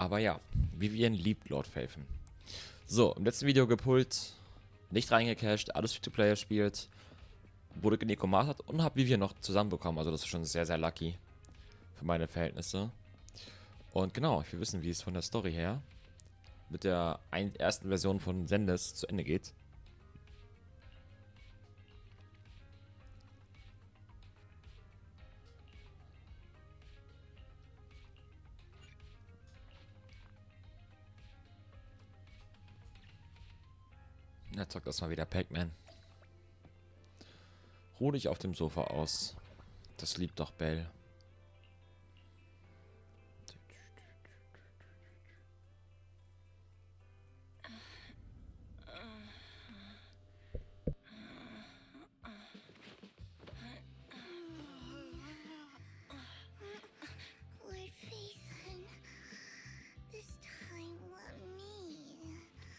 Aber ja, Vivian liebt Lord Faven. So, im letzten Video gepult, nicht reingecached, alles Free-to-Player spielt, wurde genug gemacht und habe Vivian noch zusammenbekommen. Also das ist schon sehr, sehr lucky für meine Verhältnisse. Und genau, ich will wissen, wie es von der Story her mit der ersten Version von Zenless zu Ende geht. Na, zockt das mal wieder Pac-Man. Ruh dich auf dem Sofa aus. Das liebt doch Belle.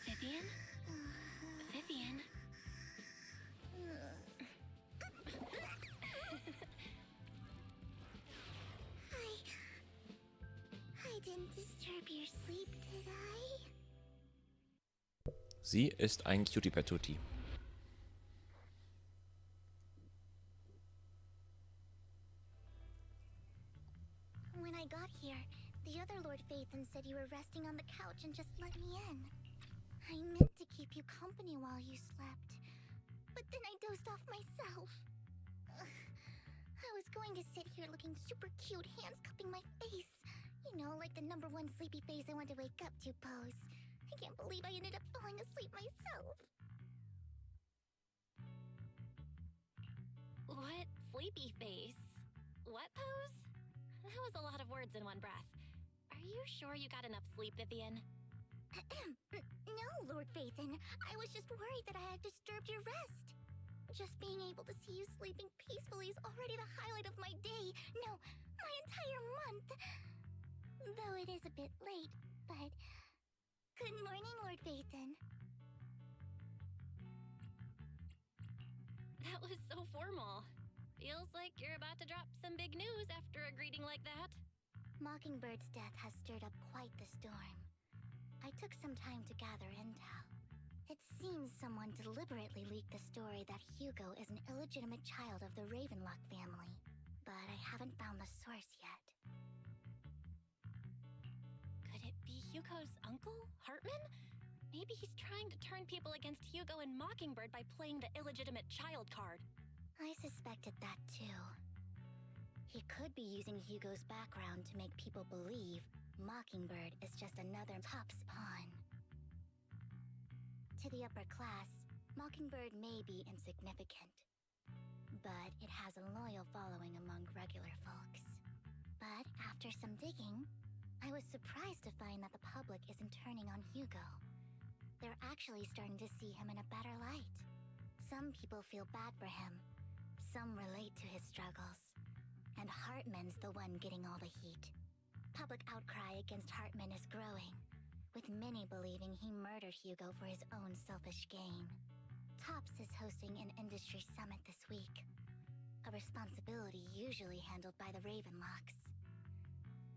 Vivian? Vivian? I didn't disturb your sleep, did I? Sie ist ein Cutie Patootie. When I got here, the other Lord Phaethon said you were resting on the couch and just let me in. I meant to keep you company while you slept, but then I dozed off myself. Ugh. I was going to sit here looking super cute, hands cupping my face. You know, like the #1 sleepy face I want to wake up to pose. I can't believe I ended up falling asleep myself. What? Sleepy face? What pose? That was a lot of words in one breath. Are you sure you got enough sleep, Vivian? No, Lord Phaethon. I was just worried that I had disturbed your rest. Just being able to see you sleeping peacefully is already the highlight of my day. No, my entire month. Though it is a bit late, but... Good morning, Lord Phaethon. That was so formal. Feels like you're about to drop some big news after a greeting like that. Mockingbird's death has stirred up quite the storm. I took some time to gather intel. It seems someone deliberately leaked the story that Hugo is an illegitimate child of the Ravenlock family, but I haven't found the source yet. Could it be Hugo's uncle, Hartman? Maybe he's trying to turn people against Hugo and Mockingbird by playing the illegitimate child card. I suspected that too. He could be using Hugo's background to make people believe Mockingbird is just another Top's pawn. To the upper class, Mockingbird may be insignificant, but it has a loyal following among regular folks. But after some digging, I was surprised to find that the public isn't turning on Hugo. They're actually starting to see him in a better light. Some people feel bad for him, some relate to his struggles, and Hartman's the one getting all the heat. Public outcry against Hartman is growing, with many believing he murdered Hugo for his own selfish gain. Tops is hosting an industry summit this week, a responsibility usually handled by the Ravenlocks.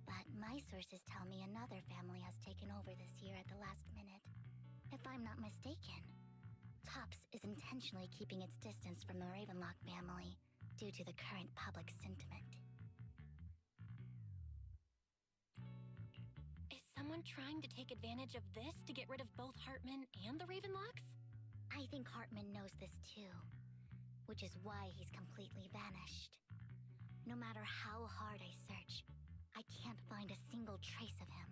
But my sources tell me another family has taken over this year at the last minute. If I'm not mistaken, Tops is intentionally keeping its distance from the Ravenlock family due to the current public sentiment. Someone trying to take advantage of this to get rid of both Hartman and the Ravenlocks? I think Hartman knows this too, which is why he's completely vanished. No matter how hard I search, I can't find a single trace of him.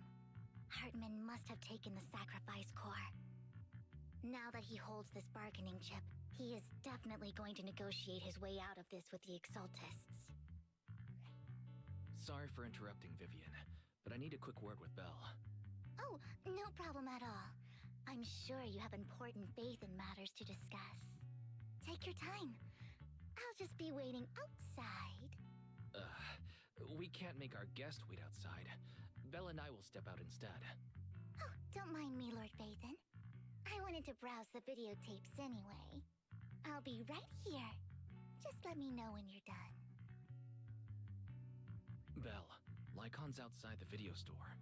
Hartman must have taken the sacrifice core. Now that he holds this bargaining chip, he is definitely going to negotiate his way out of this with the Exaltists. Sorry for interrupting, Vivian, but I need a quick word with Belle. Oh, no problem at all. I'm sure you have important faith in matters to discuss. Take your time. I'll just be waiting outside. We can't make our guest wait outside. Belle and I will step out instead. Oh, don't mind me, Lord Phaethon. I wanted to browse the videotapes anyway. I'll be right here. Just let me know when you're done. Belle, Lycon's outside the video store.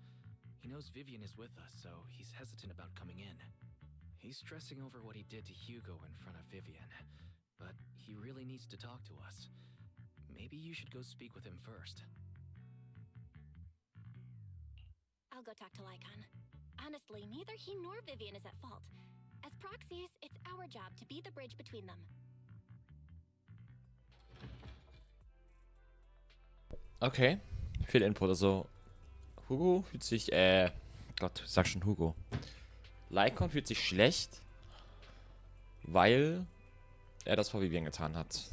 He knows Vivian is with us, so he's hesitant about coming in. He's stressing over what he did to Hugo in front of Vivian, but he really needs to talk to us. Maybe you should go speak with him first. I'll go talk to Lycon. Honestly, neither he nor Vivian is at fault. As proxies, it's our job to be the bridge between them. Okay, viel Input. Also, Hugo fühlt sich, Gott, sag schon Hugo. Lycon fühlt sich schlecht, weil er das vor Vivian getan hat.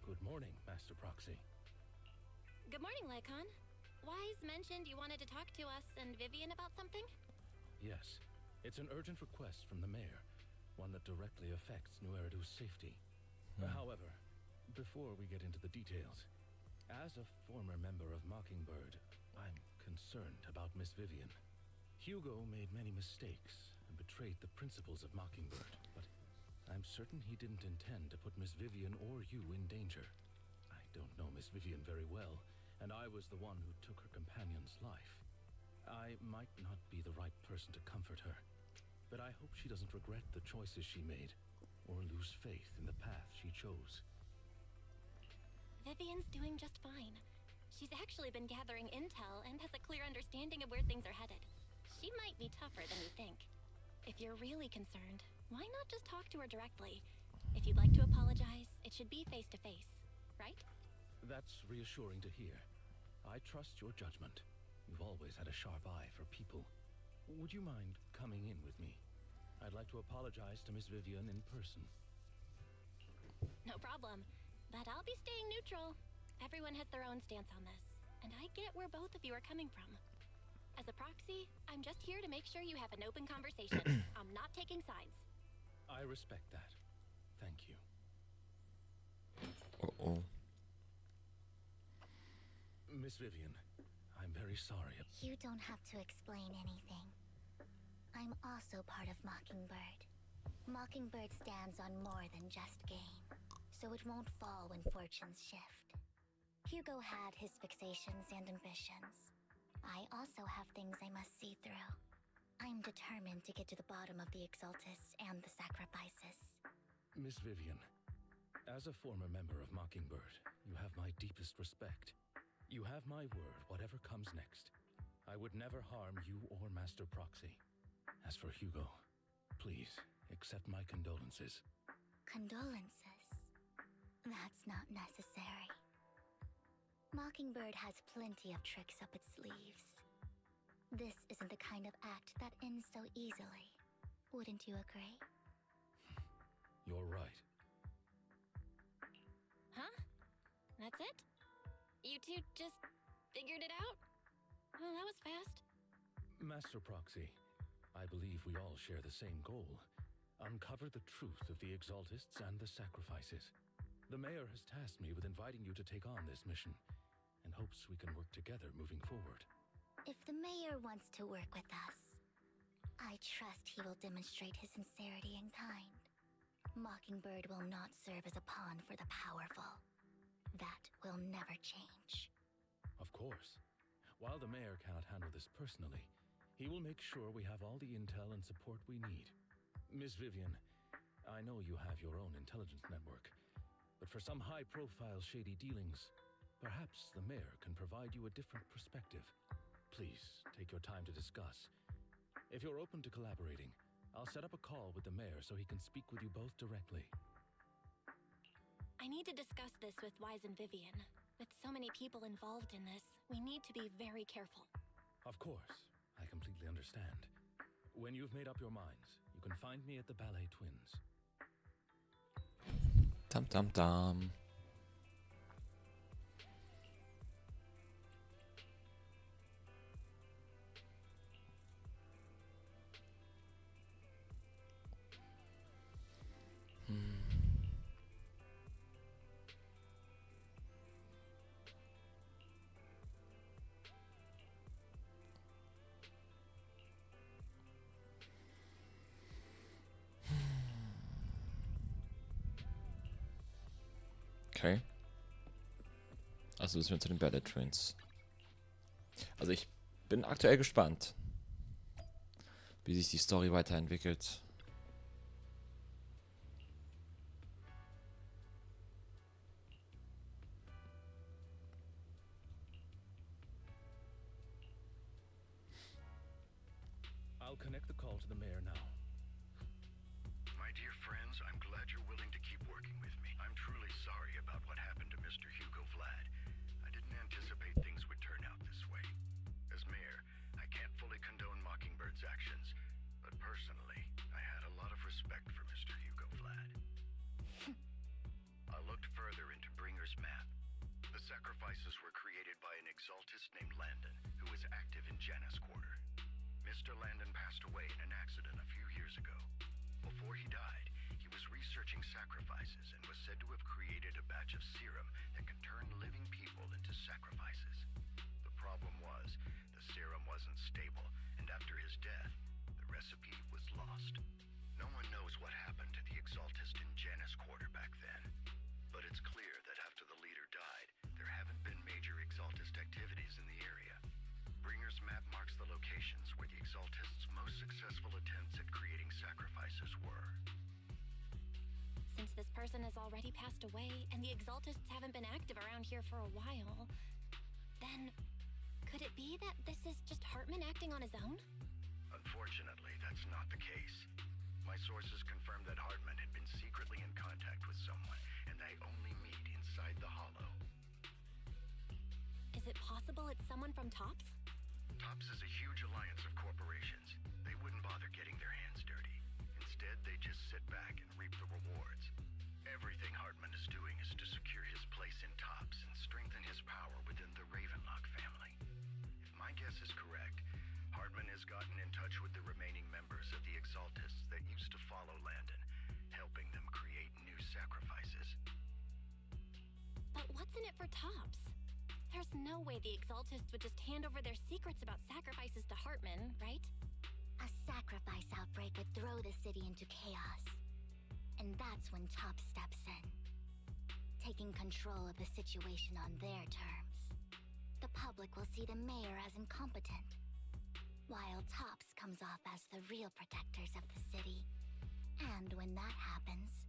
Good morning, Master Proxy. Good morning, Lycon. Wise mentioned you wanted to talk to us and Vivian about something? Yes, it's an urgent request from the mayor, one that directly affects New Eridu's safety. However, before we get into the details, as a former member of Mockingbird, I'm concerned about Miss Vivian. Hugo made many mistakes and betrayed the principles of Mockingbird, but I'm certain he didn't intend to put Miss Vivian or you in danger. I don't know Miss Vivian very well, and I was the one who took her companion's life. I might not be the right person to comfort her, but I hope she doesn't regret the choices she made, or lose faith in the path she chose. Vivian's doing just fine. She's actually been gathering intel and has a clear understanding of where things are headed. She might be tougher than you think. If you're really concerned, why not just talk to her directly? If you'd like to apologize, it should be face to face, right? That's reassuring to hear. I trust your judgment. You've always had a sharp eye for people. Would you mind coming in with me? I'd like to apologize to Miss Vivian in person. No problem. But I'll be staying neutral. Everyone has their own stance on this, and I get where both of you are coming from. As a proxy, I'm just here to make sure you have an open conversation. I'm not taking sides. I respect that. Thank you. Oh. Miss Vivian, I'm very sorry. You don't have to explain anything. I'm also part of Mockingbird. Mockingbird stands on more than just game, so it won't fall when fortunes shift. Hugo had his fixations and ambitions. I also have things I must see through. I'm determined to get to the bottom of the Exaltus and the sacrifices. Miss Vivian, as a former member of Mockingbird, you have my deepest respect. You have my word, whatever comes next. I would never harm you or Master Proxy. As for Hugo, please accept my condolences. Condolences? That's not necessary. Mockingbird has plenty of tricks up its sleeves. This isn't the kind of act that ends so easily. Wouldn't you agree? You're right. Huh? That's it? You two just figured it out? Oh, that was fast. Master Proxy, I believe we all share the same goal. Uncover the truth of the Exaltists and the sacrifices. The mayor has tasked me with inviting you to take on this mission, and hopes we can work together moving forward. If the mayor wants to work with us, I trust he will demonstrate his sincerity and kind. Mockingbird will not serve as a pawn for the powerful. That will never change. Of course. While the mayor cannot handle this personally, he will make sure we have all the intel and support we need. Miss Vivian, I know you have your own intelligence network, but for some high-profile shady dealings, perhaps the mayor can provide you a different perspective. Please, take your time to discuss. If you're open to collaborating, I'll set up a call with the mayor so he can speak with you both directly. I need to discuss this with Wise and Vivian. With so many people involved in this, we need to be very careful. Of course, I completely understand. When you've made up your minds, you can find me at the Ballet Twins. Dum dum dum. Okay. Also müssen wir zu den Ballet Twins. Also ich bin aktuell gespannt, wie sich die Story weiterentwickelt. I'll connect the call to the mayor now. My dear friends, I'm glad you're willing to keep working with me. I'm truly sorry about what happened to Mr. Hugo Vlad. I didn't anticipate things would turn out this way. As mayor, I can't fully condone Mockingbird's actions, but personally, I had a lot of respect for Mr. Hugo Vlad. I looked further into Bringer's map. The sacrifices were created by an exaltist named Landon, who was active in Janus Quarter. Mr. Landon passed away in an accident a few years ago. Before he died, he was researching sacrifices and was said to have created a batch of serum that could turn living people into sacrifices. The problem was, the serum wasn't stable, and after his death, the recipe was lost. No one knows what happened to the exaltist in Janus Quarter back then. But it's clear that after the leader died, there haven't been major exaltist activities in the area. Bringer's map marks the locations where the exaltists' most successful attempts at creating sacrifices were. Since this person has already passed away and the exaltists haven't been active around here for a while, then could it be that this is just Hartman acting on his own? Unfortunately, that's not the case. My sources confirmed that Hartman had been secretly in contact with someone, and they only meet inside the Hollow. Is it possible it's someone from Tops? Tops is a huge alliance of corporations. They wouldn't bother getting their hands dirty. Instead, they just sit back and reap the rewards. Everything Hartman is doing is to secure his place in Tops and strengthen his power within the Ravenlock family. If my guess is correct, Hartman has gotten in touch with the remaining members of the Exaltists that used to follow Landon, helping them create new sacrifices. But what's in it for Tops? There's no way the Exaltists would just hand over their secrets about sacrifices to Hartman, right? A sacrifice outbreak would throw the city into chaos. And that's when Tops steps in, taking control of the situation on their terms. The public will see the mayor as incompetent, while Tops comes off as the real protectors of the city. And when that happens,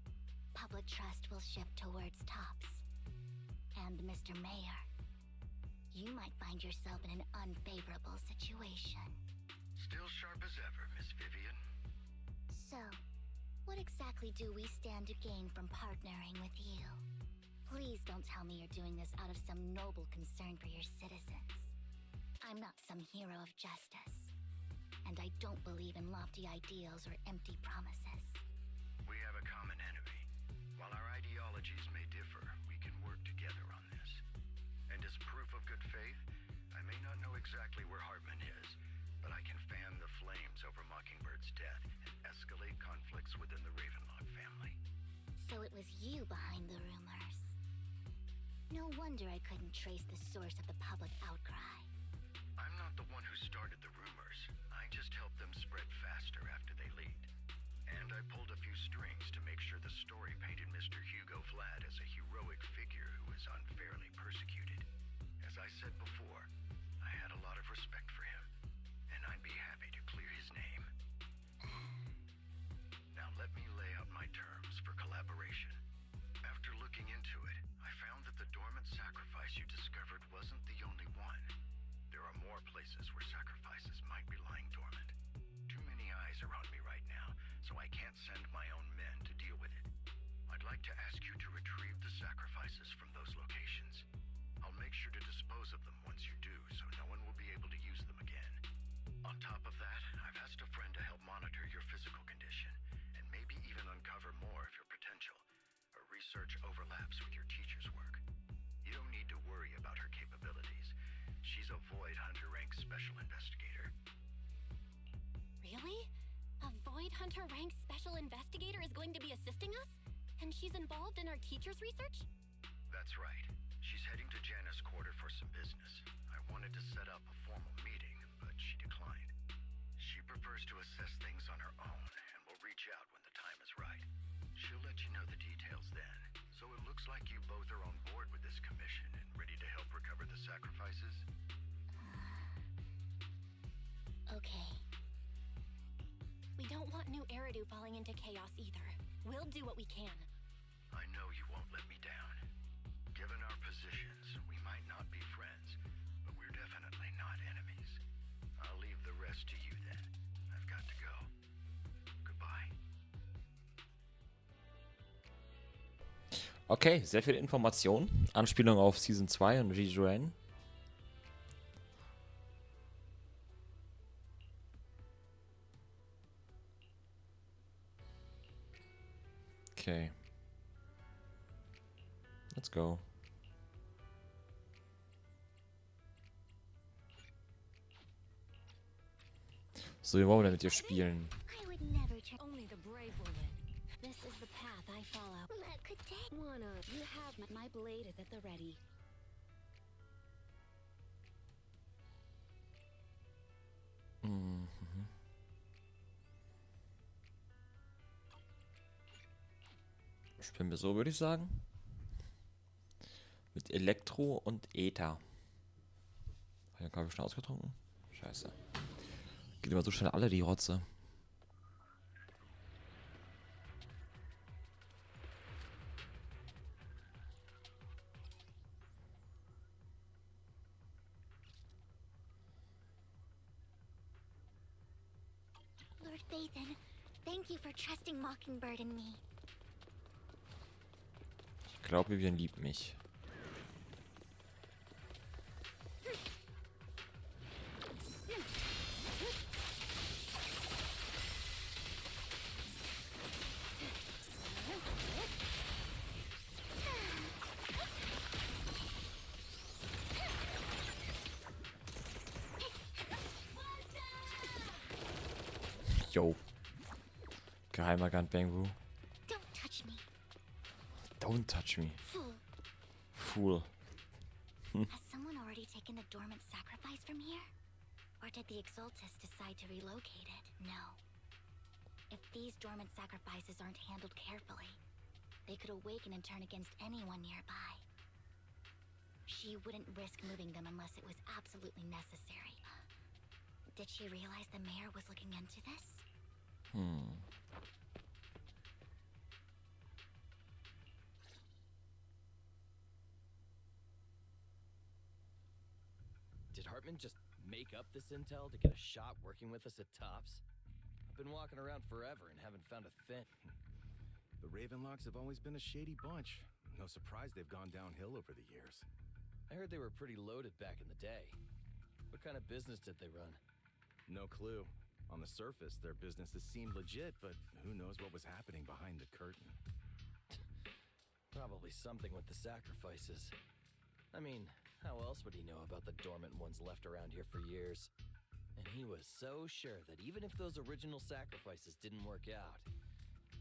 public trust will shift towards Tops. And Mr. Mayor, you might find yourself in an unfavorable situation. Still sharp as ever, Miss Vivian. So, what exactly do we stand to gain from partnering with you? Please don't tell me you're doing this out of some noble concern for your citizens. I'm not some hero of justice, and I don't believe in lofty ideals or empty promises. We have a common enemy. While our ideologies may differ, we can work together on this. And as proof of good faith, I may not know exactly where Hartman is, but I can fan the flames over Mockingbird's death and escalate conflicts within the Ravenlock family. So it was you behind the rumors. No wonder I couldn't trace the source of the public outcry. I'm not the one who started the rumors. I just helped them spread faster after they leaked. And I pulled a few strings to make sure the story painted Mr. Hugo Vlad as a heroic figure who was unfairly persecuted. As I said before, I had a lot of respect for him, and I'd be happy to clear his name. Now let me lay out my terms for collaboration. After looking into it, I found that the dormant sacrifice you discovered wasn't the only one. There are more places where sacrifices might be lying dormant. Too many eyes are on me right now, so I can't send my own men to deal with it. I'd like to ask you to retrieve the sacrifices from those locations. I'll make sure to dispose of them once you do, so no one will be able to use them again. On top of that, I've asked a friend to help monitor your physical condition, and maybe even uncover more of your potential. Her research overlaps with your teacher's work. You don't need to worry about her capabilities. She's a Void Hunter rank special investigator. Really? A Void Hunter rank special investigator is going to be assisting us? And she's involved in our teacher's research? That's right. She's heading to Janus Quarter for some business. I wanted to set up a formal meeting, but she declined. She prefers to assess things on her own, and will reach out when the time is right. She'll let you know the details then. So it looks like you both are on board with this commission and ready to help recover the sacrifices? Okay. We don't want new Eridu falling into chaos either. We'll do what we can. I know you won't let me down. Given our positions, we might not be friends, but we're definitely not enemies. I'll leave the rest to you then. I've got to go. Goodbye. Okay, sehr viele Informationen. Anspielung auf Season 2 und Vivian. Okay. Let's go. So, wie wollen wir denn mit dir spielen? I would never try. Only the brave will win. This is the path I follow. That could take. You have my blade is at the ready. Mhm. Spielen wir so, würde ich sagen. Mit Elektro und Äther. Habe ich den Kaffee schon ausgetrunken? Scheiße. Geht immer so schnell alle die Rotze. Lord Bathan, thank you for trusting Mockingbird and me. Ich glaube, Vivian liebt mich. Yo. Geheimer Gunbang. Don't touch me, Don't touch me. fool. Fool. Has someone already taken the dormant sacrifice from here? Or did the Exaltus decide to relocate it? No. If these dormant sacrifices aren't handled carefully, they could awaken and turn against anyone nearby. She wouldn't risk moving them unless it was absolutely necessary. Did she realize the mayor was looking into this? Did Hartman just make up this intel to get a shot working with us at Tops? I've been walking around forever and haven't found a thing. The Ravenlocks have always been a shady bunch. No surprise they've gone downhill over the years. I heard they were pretty loaded back in the day. What kind of business did they run? No clue. On the surface, their businesses seemed legit, but who knows what was happening behind the curtain. Probably something with the sacrifices. I mean, how else would he know about the dormant ones left around here for years? And he was so sure that even if those original sacrifices didn't work out,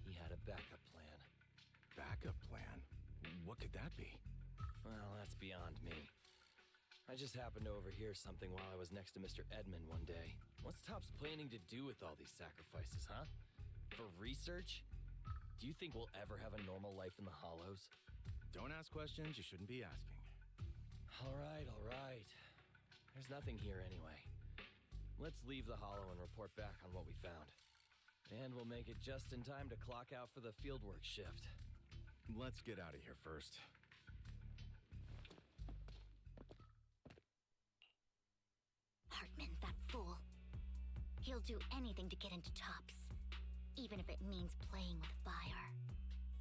he had a backup plan. Backup plan? What could that be? Well, that's beyond me. I just happened to overhear something while I was next to Mr. Edmund one day. What's Tops planning to do with all these sacrifices, huh? For research? Do you think we'll ever have a normal life in the Hollows? Don't ask questions you shouldn't be asking. All right. There's nothing here anyway. Let's leave the Hollow and report back on what we found. And we'll make it just in time to clock out for the fieldwork shift. Let's get out of here first. Hartman, that fool. He'll do anything to get into Tops, even if it means playing with fire.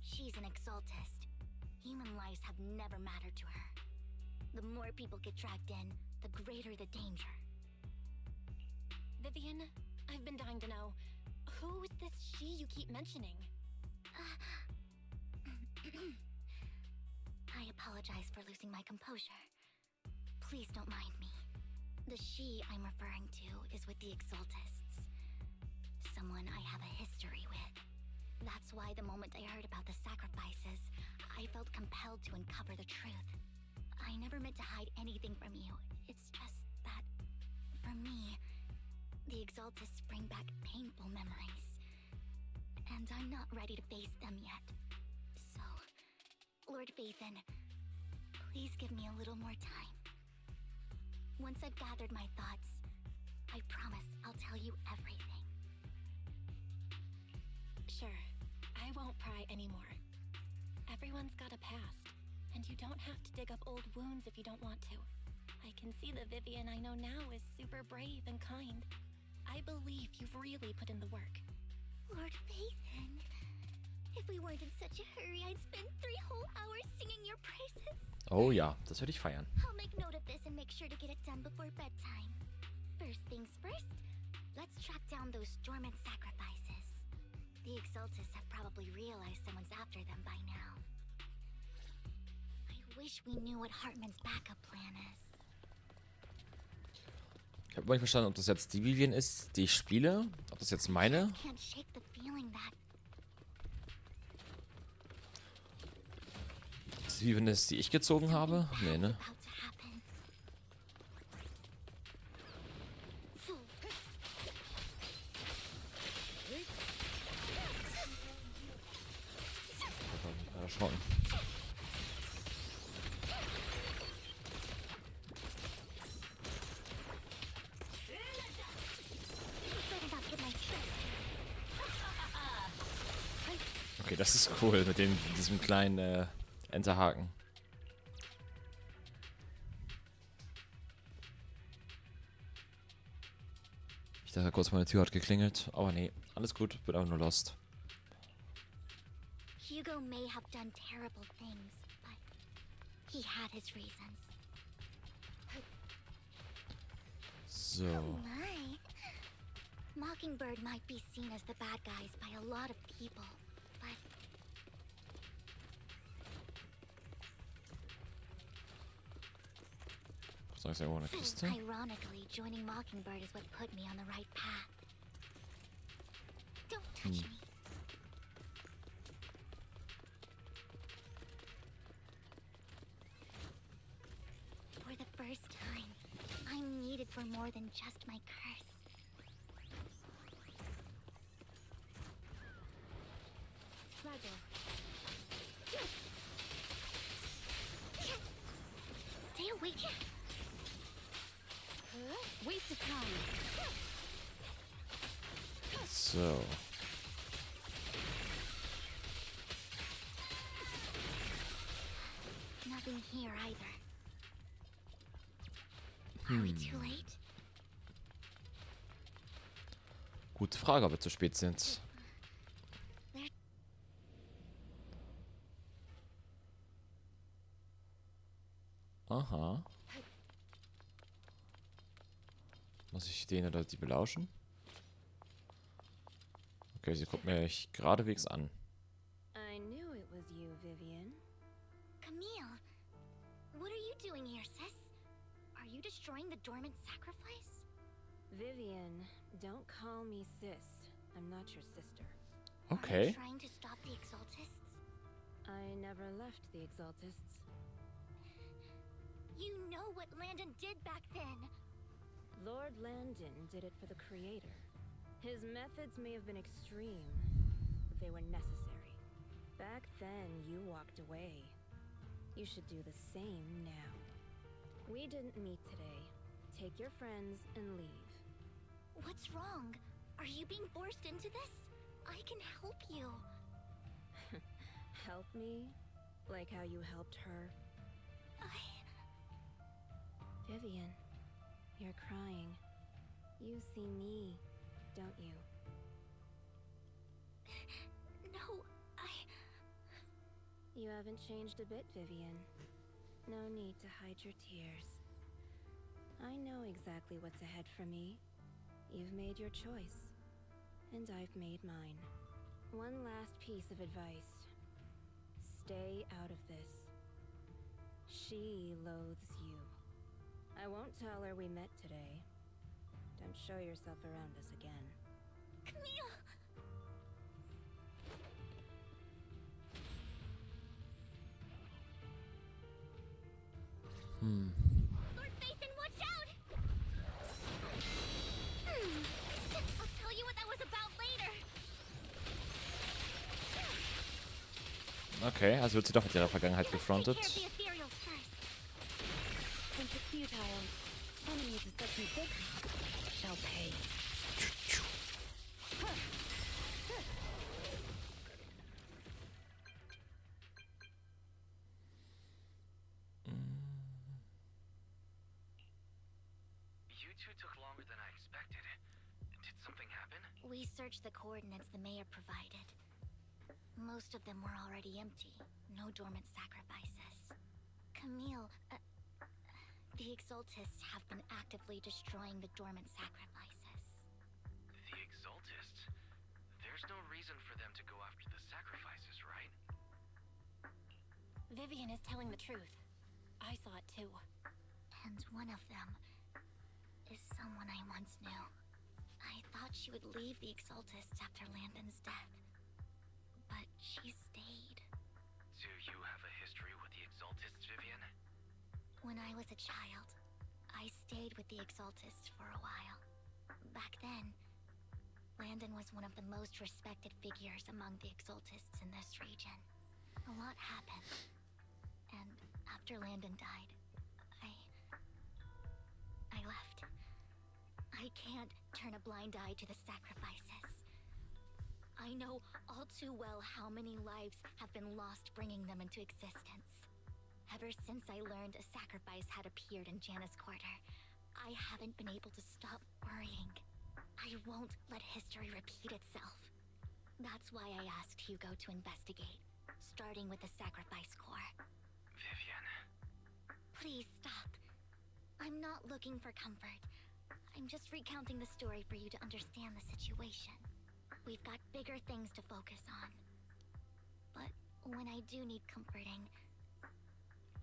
She's an Exaltist. Human lives have never mattered to her. The more people get dragged in, the greater the danger. Vivian, I've been dying to know. Who's this she you keep mentioning? I apologize for losing my composure. Please don't mind me. The she I'm referring to is with the Exaltists. Someone I have a history with. That's why the moment I heard about the sacrifices, I felt compelled to uncover the truth. I never meant to hide anything from you. It's just that, for me, the Exaltists bring back painful memories. And I'm not ready to face them yet. So, Lord Bathan, please give me a little more time. Once I've gathered my thoughts, I promise I'll tell you everything. Sure, I won't pry anymore. Everyone's got a past, and you don't have to dig up old wounds if you don't want to. I can see the Vivian I know now is super brave and kind. I believe you've really put in the work. Lord Phaethon, if we weren't in such a hurry, I'd spend 3 whole hours singing your praises. Oh ja, das würde ich feiern. I'll make note of this and make sure to get it done before bedtime. First things first, let's track down those dormant sacrifices. The Exaltists have probably realized someone's after them by now. I wish we knew what Hartman's backup plan is. Ich habe nicht verstanden, ob das jetzt die Vivian ist, die ich spiele. Ob das jetzt meine. Can't shake the feeling that Die Vivian ist, die ich gezogen habe. Nee, ne? about to happen. Erschrocken. Better not get my trick. Okay, das ist cool mit diesem kleinen Enterhaken. Ich dachte kurz, meine Tür hat geklingelt, aber nee, alles gut, bin einfach nur lost. Hugo may have done terrible things, but he had his reasons. So. Oh my. Mockingbird might be seen as the bad guys by a lot of people, but Soll ich irgendwo eine Kiste? ironically, joining Mockingbird is what put me on the right path. Don't touch me. For the first time, I'm needed for more than just my curse. Fragile. Stay awake. Waste of time. So. Nothing here either. Are we too late? Gute Frage, ob wir zu spät sind. Aha. Muss ich den oder die belauschen? Okay, sie guckt mich geradewegs an. I knew it was you, Vivian. Camille, what are you doing here, sis? Are you destroying the dormant sacrifice? Vivian, don't call me sis. I'm not your sister. Are Okay. you trying to stop the Exaltists? I never left the Exaltists. You know what Landon did back then. Lord Landon did it for the Creator. His methods may have been extreme, but they were necessary. Back then, you walked away. You should do the same now. We didn't meet today. Take your friends and leave. What's wrong? Are you being forced into this? I can help you. Help me? Like how you helped her? Vivian, you're crying. You see me, don't you? No, You haven't changed a bit, Vivian. No need to hide your tears. I know exactly what's ahead for me. You've made your choice, and I've made mine. One last piece of advice. Stay out of this. She loathes you. I won't tell her we met today. Don't show yourself around us again. Camille! Lord Phaethon, watch out! I'll tell you what that was about later. Okay, also wird sie doch mit ihrer Vergangenheit Take care of gefrontet. the ethereals first. Since it's futile, enemies is such a big. shall pay. You two took longer than I expected. Did something happen? We searched the coordinates the mayor provided. Most of them were already empty. No dormant sacrifices. Camille, the Exaltists have been actively destroying the dormant sacrifices. The Exaltists? There's no reason for them to go after the sacrifices, right? Vivian is telling the truth. I saw it too. And one of them is someone I once knew. I thought she would leave the Exaltists after Landon's death. But she stayed. Do you have a history with the Exaltists, Vivian? When I was a child, I stayed with the Exaltists for a while. Back then, Landon was one of the most respected figures among the Exaltists in this region. A lot happened. And after Landon died, I left. I can't turn a blind eye to the sacrifices. I know all too well how many lives have been lost bringing them into existence. Ever since I learned a sacrifice had appeared in Janus Quarter, I haven't been able to stop worrying. I won't let history repeat itself. That's why I asked Hugo to investigate, starting with the Sacrifice Corps. Vivian. Please stop. I'm not looking for comfort. I'm just recounting the story for you to understand the situation. We've got bigger things to focus on. But when I do need comforting,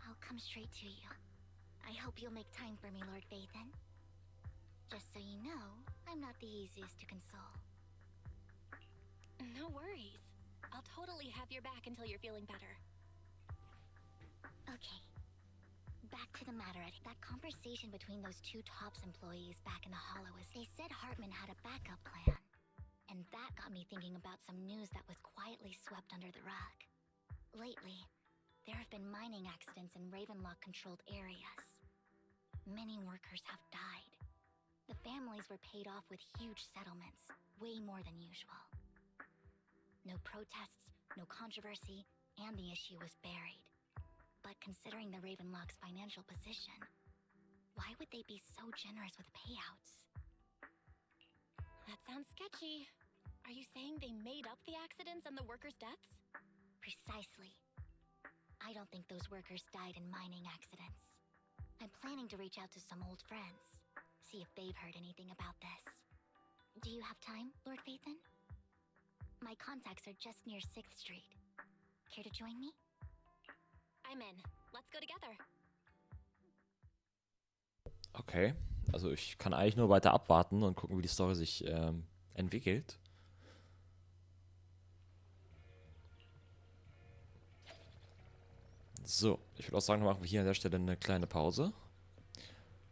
I'll come straight to you. I hope you'll make time for me, Lord Vathan. Just so you know, I'm not the easiest to console. No worries. I'll totally have your back until you're feeling better. Okay. Back to the matter at that conversation between those two TOPS employees back in the Hollow is they said Hartman had a backup plan. And that got me thinking about some news that was quietly swept under the rug. Lately, there have been mining accidents in Ravenlock-controlled areas. Many workers have died. The families were paid off with huge settlements, way more than usual. No protests, no controversy, and the issue was buried. But considering the Ravenlock's financial position, why would they be so generous with payouts? That sounds sketchy. Are you saying they made up the accidents and the workers' deaths? Precisely. I don't think those workers died in mining accidents. I'm planning to reach out to some old friends, see if they've heard anything about this. Do you have time, Lord Vathan? My contacts are just near 6th Street. Care to join me? I'm in. Let's go together. Okay, also ich kann eigentlich nur weiter abwarten und gucken, wie die Story sich entwickelt. So, ich würde auch sagen, machen wir hier an der Stelle eine kleine Pause.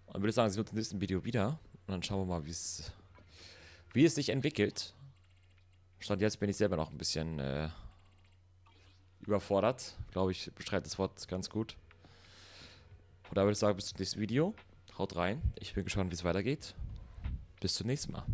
Und würde sagen, sie sehen uns im nächsten Video wieder. Und dann schauen wir mal, wie es sich entwickelt. Stand jetzt bin ich selber noch ein bisschen überfordert. Glaube ich, beschreibt das Wort ganz gut. Und da würde ich sagen, bis zum nächsten Video. Haut rein. Ich bin gespannt, wie es weitergeht. Bis zum nächsten Mal.